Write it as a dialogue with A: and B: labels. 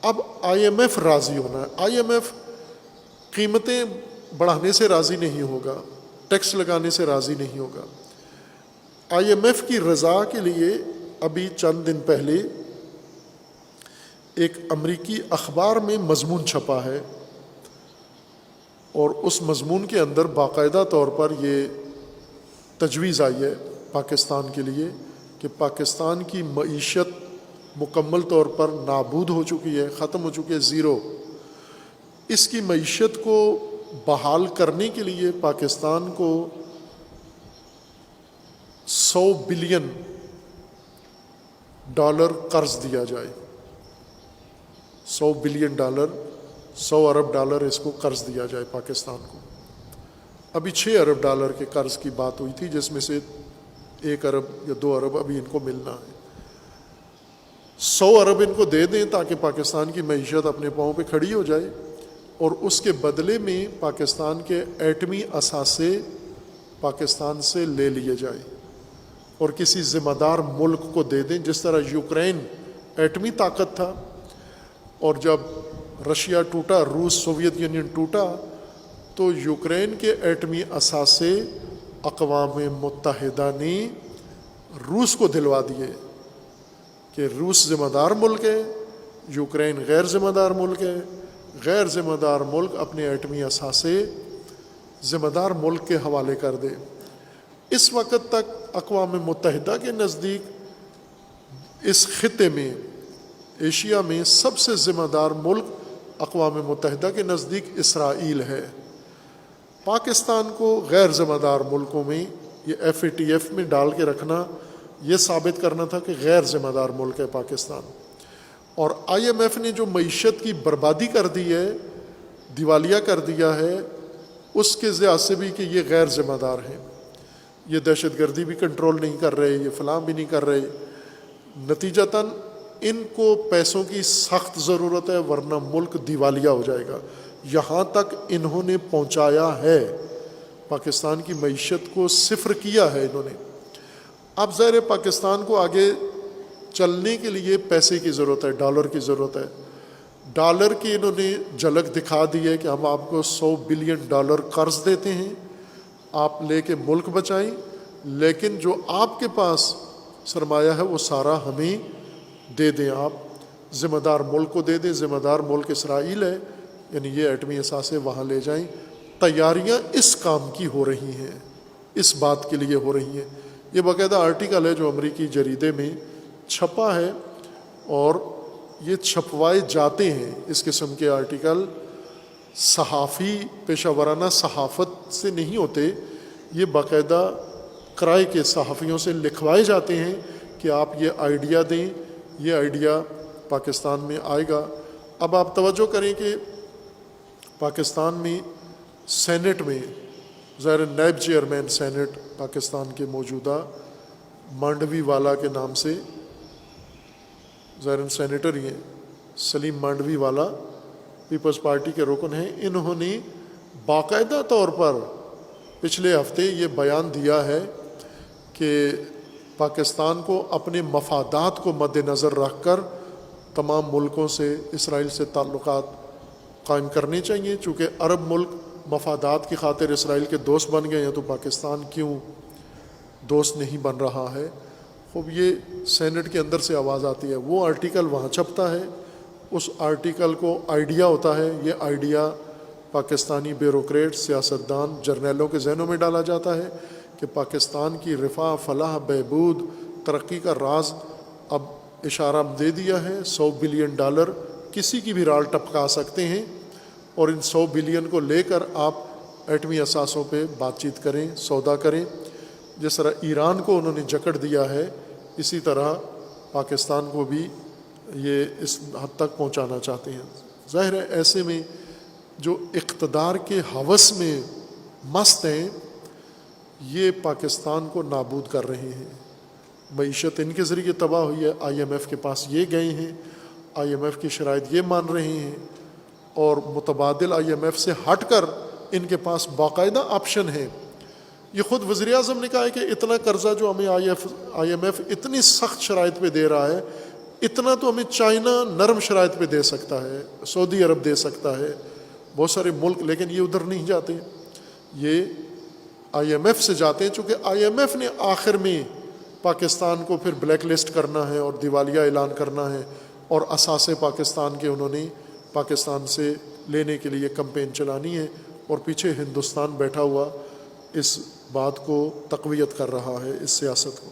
A: اب I am F راضی ہونا ہے. آئی ایم ایف قیمتیں بڑھانے سے راضی نہیں ہوگا, ٹیکس لگانے سے راضی نہیں ہوگا. آئی ایم ایف کی رضا کے لیے ابھی چند دن پہلے ایک امریکی اخبار میں مضمون چھپا ہے, اور اس مضمون کے اندر باقاعدہ طور پر یہ تجویز آئی ہے پاکستان کے لیے کہ پاکستان کی معیشت مکمل طور پر نابود ہو چکی ہے, ختم ہو چکی ہے, زیرو. اس کی معیشت کو بحال کرنے کے لیے پاکستان کو $100 بلین قرض دیا جائے. $100 بلین $100 ارب اس کو قرض دیا جائے پاکستان کو. ابھی $6 ارب کے قرض کی بات ہوئی تھی, جس میں سے 1 ارب یا 2 ارب ابھی ان کو ملنا ہے. 100 ارب ان کو دے دیں تاکہ پاکستان کی معیشت اپنے پاؤں پہ کھڑی ہو جائے, اور اس کے بدلے میں پاکستان کے ایٹمی اثاثے پاکستان سے لے لیے جائیں اور کسی ذمہ دار ملک کو دے دیں. جس طرح یوکرین ایٹمی طاقت تھا, اور جب رشیا ٹوٹا, روس سوویت یونین ٹوٹا, تو یوکرین کے ایٹمی اثاثے اقوام متحدہ نے روس کو دلوا دیے کہ روس ذمہ دار ملک ہے, یوکرین غیر ذمہ دار ملک ہے. غیر ذمہ دار ملک اپنے ایٹمی اثاثے ذمہ دار ملک کے حوالے کر دے. اس وقت تک اقوام متحدہ کے نزدیک اس خطے میں, ایشیا میں سب سے ذمہ دار ملک اقوام متحدہ کے نزدیک اسرائیل ہے. پاکستان کو غیر ذمہ دار ملکوں میں یہ FATF میں ڈال کے رکھنا, یہ ثابت کرنا تھا کہ غیر ذمہ دار ملک ہے پاکستان. اور آئی ایم ایف نے جو معیشت کی بربادی کر دی ہے, دیوالیہ کر دیا ہے, اس کے لحاظ سے بھی کہ یہ غیر ذمہ دار ہیں, یہ دہشت گردی بھی کنٹرول نہیں کر رہے, یہ فلاں بھی نہیں کر رہے. نتیجتاً ان کو پیسوں کی سخت ضرورت ہے, ورنہ ملک دیوالیہ ہو جائے گا. یہاں تک انہوں نے پہنچایا ہے, پاکستان کی معیشت کو صفر کیا ہے انہوں نے. اب ظاہر پاکستان کو آگے چلنے کے لیے پیسے کی ضرورت ہے, ڈالر کی ضرورت ہے. ڈالر کی انہوں نے جھلک دکھا دی ہے کہ ہم آپ کو $100 بلین قرض دیتے ہیں, آپ لے کے ملک بچائیں, لیکن جو آپ کے پاس سرمایہ ہے وہ سارا ہمیں دے دیں, آپ ذمہ دار ملک کو دے دیں. ذمہ دار ملک اسرائیل ہے, یعنی یہ ایٹمی اثاثے وہاں لے جائیں. تیاریاں اس کام کی ہو رہی ہیں, اس بات کے لیے ہو رہی ہیں. یہ باقاعدہ آرٹیکل ہے جو امریکی جریدے میں چھپا ہے, اور یہ چھپوائے جاتے ہیں اس قسم کے آرٹیکل. صحافی پیشہ ورانہ صحافت سے نہیں ہوتے, یہ باقاعدہ کرائے کے صحافیوں سے لکھوائے جاتے ہیں کہ آپ یہ آئیڈیا دیں, یہ آئیڈیا پاکستان میں آئے گا. اب آپ توجہ کریں کہ پاکستان میں سینٹ میں ظاہر نائب چیئرمین سینٹ پاکستان کے موجودہ مانڈوی والا کے نام سے ظاہر سینیٹر ہی ہیں, سلیم مانڈوی والا پیپلز پارٹی کے رکن ہیں. انہوں نے باقاعدہ طور پر پچھلے ہفتے یہ بیان دیا ہے کہ پاکستان کو اپنے مفادات کو مد نظر رکھ کر تمام ملکوں سے, اسرائیل سے تعلقات قائم کرنے چاہیے. چونکہ عرب ملک مفادات کی خاطر اسرائیل کے دوست بن گئے ہیں, تو پاکستان کیوں دوست نہیں بن رہا ہے. خوب یہ سینٹ کے اندر سے آواز آتی ہے. وہ آرٹیکل وہاں چھپتا ہے, اس آرٹیکل کو آئیڈیا ہوتا ہے, یہ آئیڈیا پاکستانی بیوروکریٹ, سیاستدان, جرنیلوں کے ذہنوں میں ڈالا جاتا ہے کہ پاکستان کی رفاہ, فلاح, بہبود, ترقی کا راز اب اشارہ دے دیا ہے. $100 بلین کسی کی بھی رال ٹپکا سکتے ہیں, اور ان 100 بلین کو لے کر آپ ایٹمی اثاثوں پہ بات چیت کریں, سودا کریں. جس طرح ایران کو انہوں نے جکڑ دیا ہے, اسی طرح پاکستان کو بھی یہ اس حد تک پہنچانا چاہتے ہیں. ظاہر ہے ایسے میں جو اقتدار کے ہوس میں مست ہیں, یہ پاکستان کو نابود کر رہے ہیں. معیشت ان کے ذریعے تباہ ہوئی ہے. آئی ایم ایف کے پاس یہ گئے ہیں, آئی ایم ایف کی شرائط یہ مان رہے ہیں, اور متبادل آئی ایم ایف سے ہٹ کر ان کے پاس باقاعدہ آپشن ہے. یہ خود وزیر اعظم نے کہا ہے کہ اتنا قرضہ جو ہمیں آئی ایم ایف اتنی سخت شرائط پہ دے رہا ہے, اتنا تو ہمیں چائنا نرم شرائط پہ دے سکتا ہے، سعودی عرب دے سکتا ہے، بہت سارے ملک، لیکن یہ ادھر نہیں جاتے، یہ آئی ایم ایف سے جاتے ہیں، چونکہ آئی ایم ایف نے آخر میں پاکستان کو پھر بلیک لسٹ کرنا ہے اور دیوالیہ اعلان کرنا ہے، اور اثاثے پاکستان کے انہوں نے پاکستان سے لینے کے لیے کمپین چلانی ہے، اور پیچھے ہندوستان بیٹھا ہوا اس بات کو تقویت کر رہا ہے، اس سیاست کو۔